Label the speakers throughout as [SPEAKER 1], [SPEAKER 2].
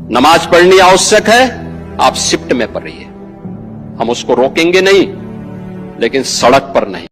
[SPEAKER 1] नमाज पढ़नी आवश्यक है, आप शिफ्ट में पढ़िए, हम उसको रोकेंगे नहीं, लेकिन सड़क पर नहीं।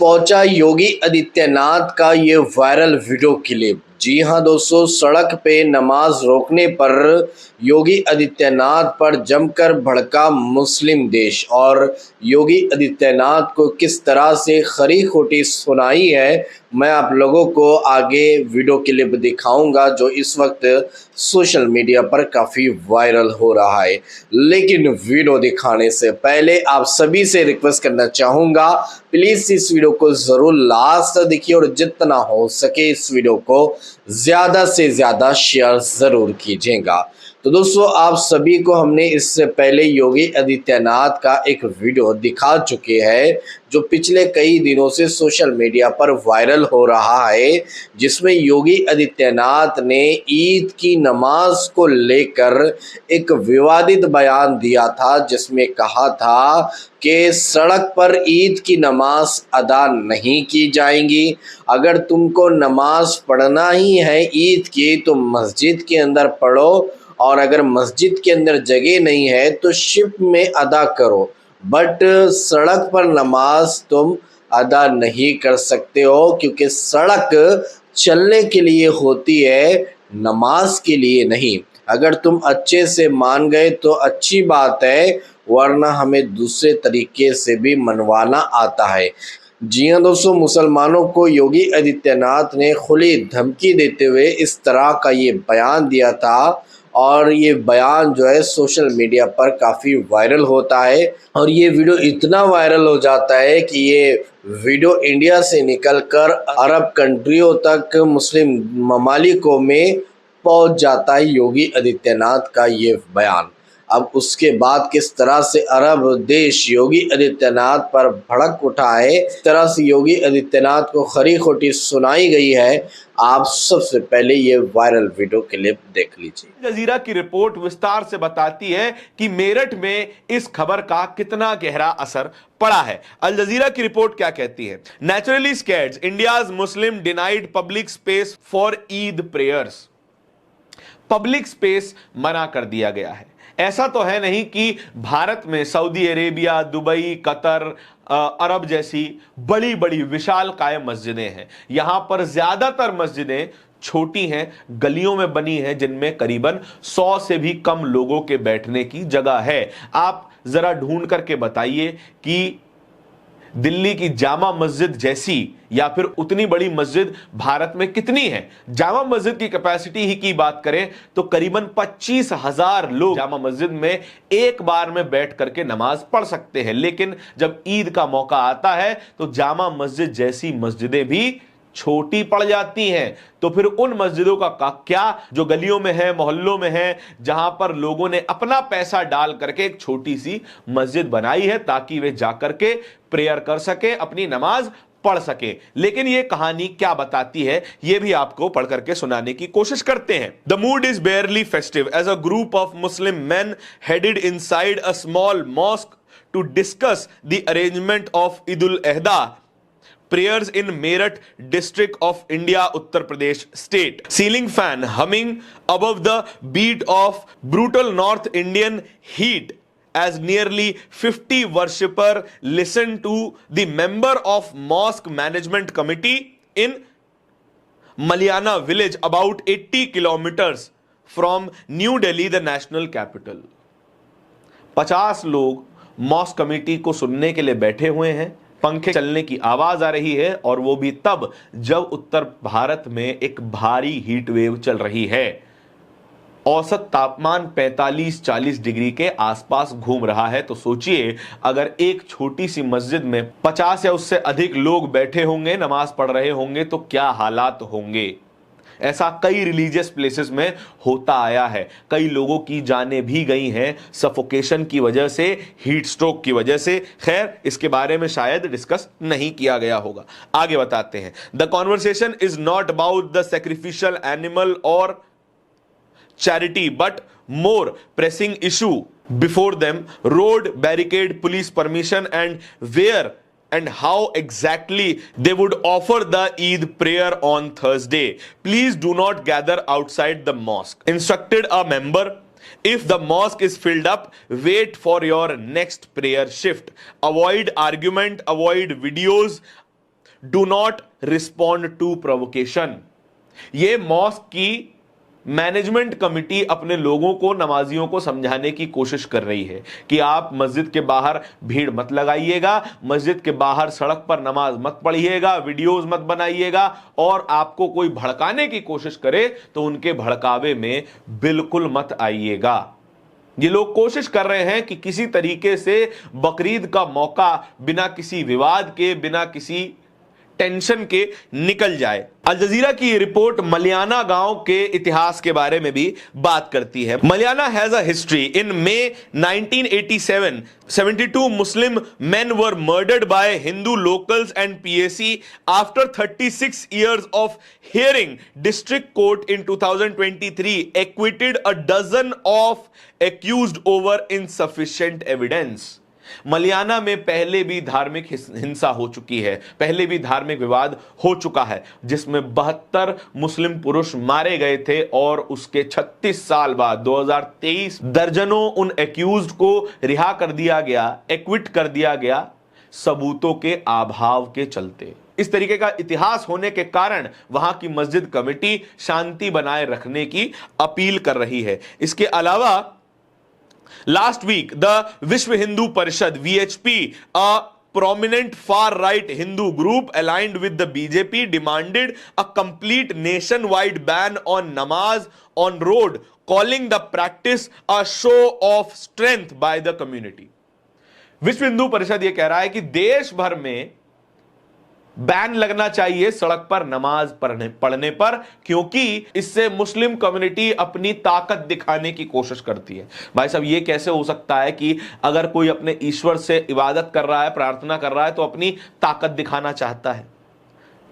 [SPEAKER 2] पहुंचा योगी आदित्यनाथ का ये वायरल वीडियो क्लिप। जी हां दोस्तों, सड़क पे नमाज रोकने पर योगी आदित्यनाथ पर जमकर भड़का मुस्लिम देश, और योगी आदित्यनाथ को किस तरह से खरी खोटी सुनाई है, मैं आप लोगों को आगे वीडियो क्लिप दिखाऊंगा जो इस वक्त सोशल मीडिया पर काफ़ी वायरल हो रहा है। लेकिन वीडियो दिखाने से पहले आप सभी से रिक्वेस्ट करना चाहूँगा, प्लीज़ इस वीडियो को ज़रूर लास्ट तक देखिए और जितना हो सके इस वीडियो को ज़्यादा से ज़्यादा शेयर ज़रूर कीजिएगा। तो दोस्तों, आप सभी को हमने इससे पहले योगी आदित्यनाथ का एक वीडियो दिखा चुके हैं जो पिछले कई दिनों से सोशल मीडिया पर वायरल हो रहा है, जिसमें योगी आदित्यनाथ ने ईद की नमाज को लेकर एक विवादित बयान दिया था, जिसमें कहा था कि सड़क पर ईद की नमाज अदा नहीं की जाएंगी। अगर तुमको नमाज पढ़ना ही है ईद की तो मस्जिद के अंदर पढ़ो, और अगर मस्जिद के अंदर जगह नहीं है तो शिफ्ट में अदा करो, बट सड़क पर नमाज तुम अदा नहीं कर सकते हो, क्योंकि सड़क चलने के लिए होती है, नमाज के लिए नहीं। अगर तुम अच्छे से मान गए तो अच्छी बात है, वरना हमें दूसरे तरीके से भी मनवाना आता है। जी हाँ दोस्तों, मुसलमानों को योगी आदित्यनाथ ने खुली धमकी देते हुए इस तरह का ये बयान दिया था, और ये बयान जो है सोशल मीडिया पर काफ़ी वायरल होता है, और ये वीडियो इतना वायरल हो जाता है कि ये वीडियो इंडिया से निकलकर अरब कंट्रियों तक, मुस्लिम ममालिकों में पहुंच जाता है योगी आदित्यनाथ का ये बयान। अब उसके बाद किस तरह से अरब देश योगी आदित्यनाथ पर भड़क उठा है, इस तरह से योगी आदित्यनाथ को खरी खोटी सुनाई गई है, आप सबसे पहले ये वायरल वीडियो क्लिप देख लीजिए।
[SPEAKER 3] जजीरा की रिपोर्ट विस्तार से बताती है कि मेरठ में इस खबर का कितना गहरा असर पड़ा है। अल जजीरा की रिपोर्ट क्या कहती है? Naturally scared India's Muslim denied public space for Eid prayers. Public space मना कर दिया गया है। ऐसा तो है नहीं कि भारत में सऊदी अरेबिया, दुबई, कतर, अरब जैसी बड़ी बड़ी विशालकाय मस्जिदें हैं। यहां पर ज्यादातर मस्जिदें छोटी हैं, गलियों में बनी हैं, जिनमें करीबन 100 से भी कम लोगों के बैठने की जगह है। आप जरा ढूंढ करके बताइए कि दिल्ली की जामा मस्जिद जैसी या फिर उतनी बड़ी मस्जिद भारत में कितनी है? जामा मस्जिद की कैपेसिटी ही की बात करें तो करीबन 25,000 लोग जामा मस्जिद में एक बार में बैठ करके नमाज पढ़ सकते हैं। लेकिन जब ईद का मौका आता है तो जामा मस्जिद जैसी मस्जिदें भी छोटी पड़ जाती हैं। तो फिर उन मस्जिदों का क्या जो गलियों में है, मोहल्लों में है, जहां पर लोगों ने अपना पैसा डाल करके एक छोटी सी मस्जिद बनाई है ताकि वे जाकर के प्रेयर कर सके, अपनी नमाज पढ़ सके। लेकिन यह कहानी क्या बताती है, यह भी आपको पढ़ करके सुनाने की कोशिश करते हैं। The mood is barely festive as a group of Muslim men headed inside a small mosque to discuss the arrangement of Eid al-Adha prayers in Meerut district of India, Uttar Pradesh state. Ceiling fan humming above the beat of brutal North Indian heat as nearly 50 worshipper listen to the member of mosque management committee in Maliana village about 80 kilometers from New Delhi, the national capital. 50 लोग mask committee को सुनने के लिए बैठे हुए हैं। पंखे चलने की आवाज आ रही है, और वो भी तब जब उत्तर भारत में एक भारी हीट वेव चल रही है। औसत तापमान 45-40 डिग्री के आसपास घूम रहा है। तो सोचिए, अगर एक छोटी सी मस्जिद में 50 या उससे अधिक लोग बैठे होंगे, नमाज पढ़ रहे होंगे, तो क्या हालात होंगे। ऐसा कई रिलीजियस प्लेसेस में होता आया है। कई लोगों की जानें भी गई हैं सफोकेशन की वजह से, हीट स्ट्रोक की वजह से। खैर, इसके बारे में शायद डिस्कस नहीं किया गया होगा। आगे बताते हैं। The conversation is not about the sacrificial animal और charity but more pressing issue before them: road barricade, police permission, and where and how exactly they would offer the Eid prayer on Thursday. Please do not gather outside the mosque, instructed a member. If the mosque is filled up, wait for your next prayer shift. Avoid argument, avoid videos. Do not respond to provocation. ये mask की management committee अपने लोगों को, नमाजियों को समझाने की कोशिश कर रही है कि आप मस्जिद के बाहर भीड़ मत लगाइएगा, मस्जिद के बाहर सड़क पर नमाज मत पढ़िएगा, वीडियोस मत बनाइएगा, और आपको कोई भड़काने की कोशिश करे तो उनके भड़कावे में बिल्कुल मत आइएगा। ये लोग कोशिश कर रहे हैं कि किसी तरीके से बकरीद का मौका बिना किसी विवाद के, बिना किसी टेंशन के निकल जाए। अल जजीरा की रिपोर्ट मलियाना गांव के इतिहास के बारे में भी बात करती है। Maliana has a history. In May 1987 72 Muslim men were murdered by Hindu locals and PAC. After 36 years of hearing, district court in 2023 acquitted a dozen of accused over insufficient evidence. Maliana में पहले भी धार्मिक हिंसा हो चुकी है, पहले भी धार्मिक विवाद हो चुका है, जिसमें 72 मुस्लिम पुरुष मारे गए थे, और उसके 36 साल बाद 2023 दर्जनों उन एक्यूज्ड को रिहा कर दिया गया, एक्विट कर दिया गया, सबूतों के अभाव के चलते। इस तरीके का इतिहास होने के कारण वहां की मस्जिद कमेटी शांति बनाए रखने की अपील कर रही है। इसके अलावा last week, the Vishwa Hindu Parishad (VHP), a prominent far-right Hindu group aligned with the BJP, demanded a complete nationwide ban on namaz on road, calling the practice a show of strength by the community. विश्व हिंदू परिषद यह कह रहा है कि देश भर में ban लगना चाहिए सड़क पर नमाज पढ़ने पर, क्योंकि इससे मुस्लिम कम्युनिटी अपनी ताकत दिखाने की कोशिश करती है। भाई साहब, ये कैसे हो सकता है कि अगर कोई अपने ईश्वर से इबादत कर रहा है, प्रार्थना कर रहा है, तो अपनी ताकत दिखाना चाहता है?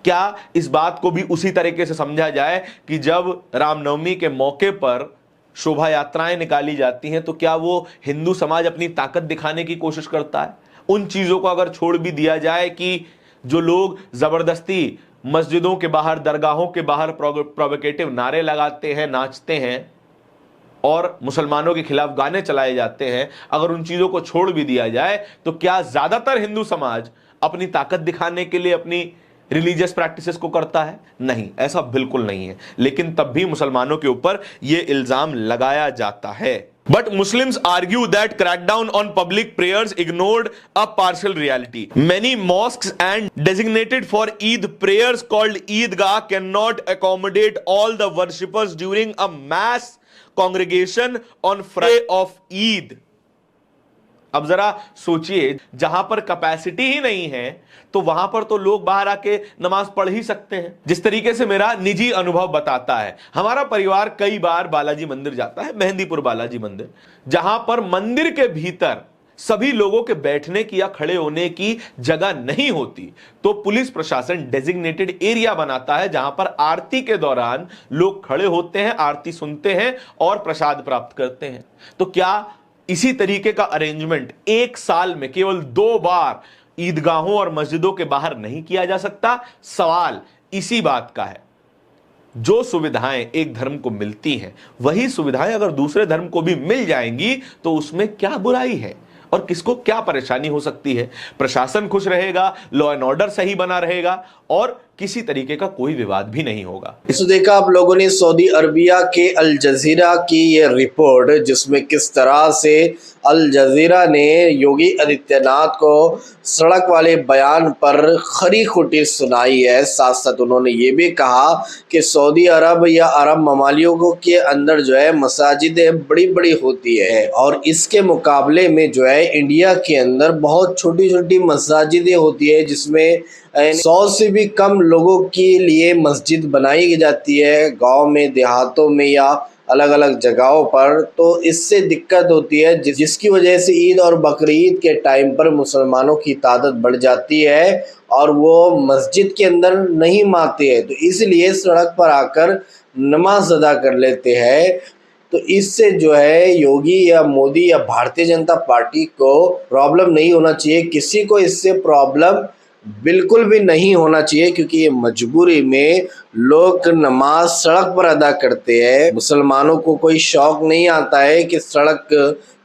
[SPEAKER 3] क्या इस बात को भी उसी तरीके से समझा जाए कि जब रामनवमी के मौके पर शोभा यात्राएं निकाली जाती हैं तो क्या वो हिंदू समाज अपनी ताकत दिखाने की कोशिश करता है? उन चीजों को अगर छोड़ भी दिया जाए कि जो लोग जबरदस्ती मस्जिदों के बाहर, दरगाहों के बाहर प्रोवोकेटिव नारे लगाते हैं, नाचते हैं और मुसलमानों के खिलाफ गाने चलाए जाते हैं, अगर उन चीजों को छोड़ भी दिया जाए तो क्या ज्यादातर हिंदू समाज अपनी ताकत दिखाने के लिए अपनी रिलीजियस प्रैक्टिसेस को करता है? नहीं, ऐसा बिल्कुल नहीं है। लेकिन तब भी मुसलमानों के ऊपर यह इल्जाम लगाया जाता है। But Muslims argue that crackdown on public prayers ignored a partial reality. Many mosques and designated for Eid prayers called Eidgah cannot accommodate all the worshippers during a mass congregation on Friday of Eid. अब जरा सोचिए, जहां पर capacity ही नहीं है तो वहां पर तो लोग बाहर आके नमाज पढ़ ही सकते हैं। जिस तरीके से मेरा निजी अनुभव बताता है, हमारा परिवार कई बार बालाजी मंदिर जाता है, मेहंदीपुर बालाजी मंदिर, जहां पर मंदिर के भीतर सभी लोगों के बैठने की या खड़े होने की जगह नहीं होती, तो पुलिस प्रशासन डेजिग्नेटेड एरिया बनाता है जहां पर आरती के दौरान लोग खड़े होते हैं, आरती सुनते हैं और प्रसाद प्राप्त करते हैं। तो क्या इसी तरीके का अरेंजमेंट एक साल में केवल 2 बार ईदगाहों और मस्जिदों के बाहर नहीं किया जा सकता? सवाल इसी बात का है। जो सुविधाएं एक धर्म को मिलती हैं, वही सुविधाएं अगर दूसरे धर्म को भी मिल जाएंगी तो उसमें क्या बुराई है और किसको क्या परेशानी हो सकती है? प्रशासन खुश रहेगा, लॉ एंड ऑर्डर सही बना रहेगा और किसी तरीके का कोई विवाद भी नहीं होगा।
[SPEAKER 2] इस देखा आप लोगों ने सऊदी अरबिया के अल जजीरा की ये रिपोर्ट, जिसमें किस तरह से अल जजीरा ने योगी आदित्यनाथ को सड़क वाले बयान पर खरी खोटी सुनाई है। साथ साथ उन्होंने ये भी कहा कि सऊदी अरब या अरब ममालिकों के अंदर जो है मसाजिदें बड़ी बड़ी होती है और इसके मुकाबले में जो है इंडिया के अंदर बहुत छोटी छोटी मसाजिदें होती है, जिसमें 100 से भी कम लोगों के लिए मस्जिद बनाई जाती है गांव में, देहातों में या अलग अलग जगहों पर। तो इससे दिक्कत होती है, जिसकी वजह से ईद और बकरीद के टाइम पर मुसलमानों की तादाद बढ़ जाती है और वो मस्जिद के अंदर नहीं मानते हैं, तो इसलिए सड़क पर आकर नमाज अदा कर लेते हैं। तो इससे जो है योगी या मोदी या भारतीय जनता पार्टी को प्रॉब्लम नहीं होना चाहिए, किसी को इससे प्रॉब्लम बिल्कुल भी नहीं होना चाहिए, क्योंकि ये मजबूरी में लोग नमाज सड़क पर अदा करते हैं। मुसलमानों को कोई शौक नहीं आता है कि सड़क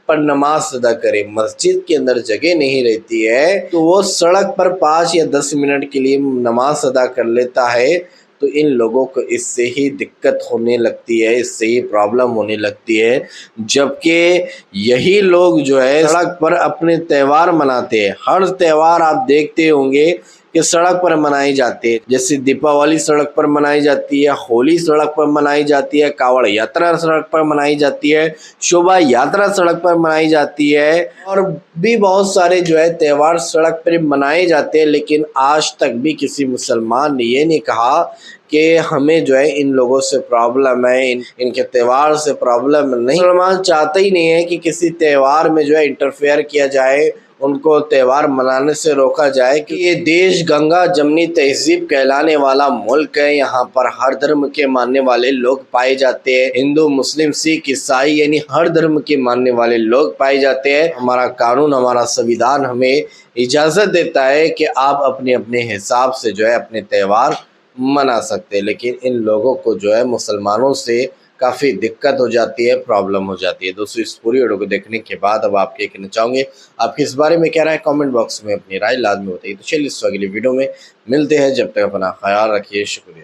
[SPEAKER 2] पर नमाज अदा करे, मस्जिद के अंदर जगह नहीं रहती है तो वो सड़क पर 5 या 10 मिनट के लिए नमाज अदा कर लेता है। तो इन लोगों को इससे ही दिक्कत होने लगती है, इससे ही प्रॉब्लम होने लगती है, जबकि यही लोग जो है सड़क पर अपने त्यौहार मनाते हैं। हर त्यौहार आप देखते होंगे कि सड़क पर मनाई जाती है, जैसे दीपावली सड़क पर मनाई जाती है, होली सड़क पर मनाई जाती है, कावड़ यात्रा सड़क पर मनाई जाती है, शोभा यात्रा सड़क पर मनाई जाती है, और भी बहुत सारे जो है त्यौहार सड़क पर मनाए जाते हैं। लेकिन आज तक भी किसी मुसलमान ने ये नहीं कहा कि हमें जो है इन लोगों से प्रॉब्लम है, इनके त्यौहार से प्रॉब्लम नहीं। मुसलमान चाहते ही नहीं है कि किसी त्यौहार में जो है इंटरफेयर किया जाए, उनको त्यौहार मनाने से रोका जाए, कि ये देश गंगा जमनी तहजीब कहलाने वाला मुल्क है। यहाँ पर हर धर्म के मानने वाले लोग पाए जाते हैं, हिंदू मुस्लिम सिख ईसाई यानी हर धर्म के मानने वाले लोग पाए जाते हैं। हमारा कानून, हमारा संविधान हमें इजाज़त देता है कि आप अपने अपने हिसाब से जो है अपने त्यौहार मना सकते हैं, लेकिन इन लोगों को जो है मुसलमानों से काफ़ी दिक्कत हो जाती है, प्रॉब्लम हो जाती है। दोस्तों, इस पूरी वीडियो को देखने के बाद अब आप क्या कहना चाहोगे, आप किस बारे में कह रहे हैं, कमेंट बॉक्स में अपनी राय लाजमी बताइए। तो चलिए इस अगली वीडियो में मिलते हैं, जब तक अपना ख्याल रखिए, शुक्रिया।